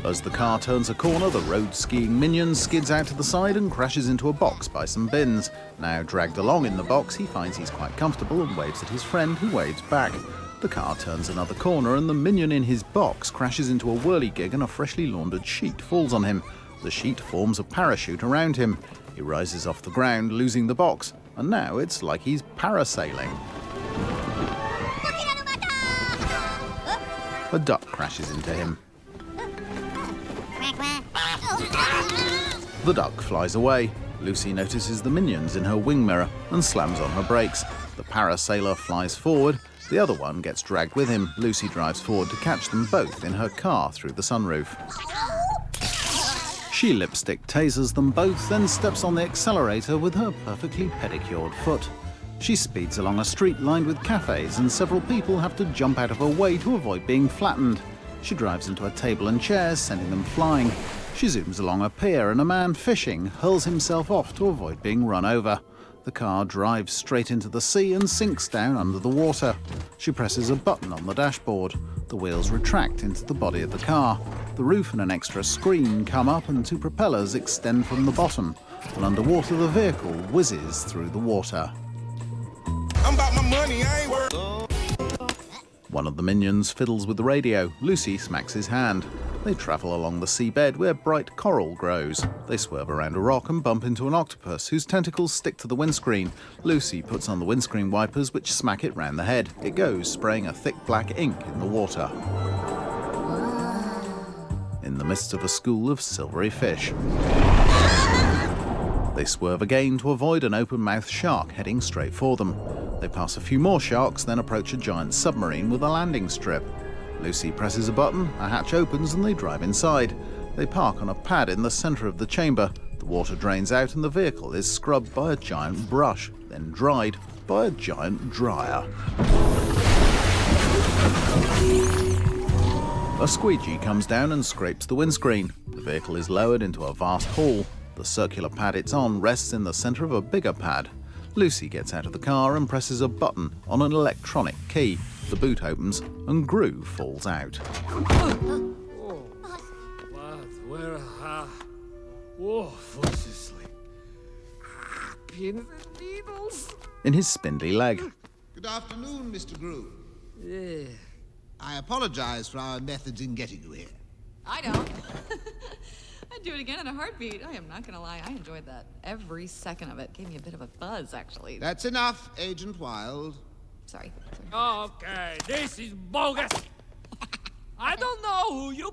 As the car turns a corner, the road-skiing minion skids out to the side and crashes into a box by some bins. Now dragged along in the box, he finds he's quite comfortable and waves at his friend, who waves back. The car turns another corner and the minion in his box crashes into a whirligig and a freshly laundered sheet falls on him. The sheet forms a parachute around him. He rises off the ground, losing the box, and now it's like he's parasailing. A duck crashes into him. The duck flies away. Lucy notices the minions in her wing mirror and slams on her brakes. The parasailer flies forward. The other one gets dragged with him. Lucy drives forward to catch them both in her car through the sunroof. She lipstick tasers them both, then steps on the accelerator with her perfectly pedicured foot. She speeds along a street lined with cafes, and several people have to jump out of her way to avoid being flattened. She drives into a table and chairs, sending them flying. She zooms along a pier, and a man fishing hurls himself off to avoid being run over. The car drives straight into the sea and sinks down under the water. She presses a button on the dashboard. The wheels retract into the body of the car. The roof and an extra screen come up and two propellers extend from the bottom. And underwater the vehicle whizzes through the water. I'm about my money, I ain't worried. One of the minions fiddles with the radio. Lucy smacks his hand. They travel along the seabed where bright coral grows. They swerve around a rock and bump into an octopus whose tentacles stick to the windscreen. Lucy puts on the windscreen wipers which smack it round the head. It goes, spraying a thick black ink in the water. In the midst of a school of silvery fish. They swerve again to avoid an open-mouthed shark heading straight for them. They pass a few more sharks, then approach a giant submarine with a landing strip. Lucy presses a button, a hatch opens and they drive inside. They park on a pad in the centre of the chamber. The water drains out and the vehicle is scrubbed by a giant brush, then dried by a giant dryer. A squeegee comes down and scrapes the windscreen. The vehicle is lowered into a vast hall. The circular pad it's on rests in the centre of a bigger pad. Lucy gets out of the car and presses a button on an electronic key. The boot opens and Gru falls out. Pins and needles. In his spindly leg. Good afternoon, Mr. Gru. Yeah. I apologize for our methods in getting you here. I don't. I'd do it again in a heartbeat. I am not gonna lie, I enjoyed that. Every second of it gave me a bit of a buzz, actually. That's enough, Agent Wild. Sorry. Okay, this is bogus. I don't know who you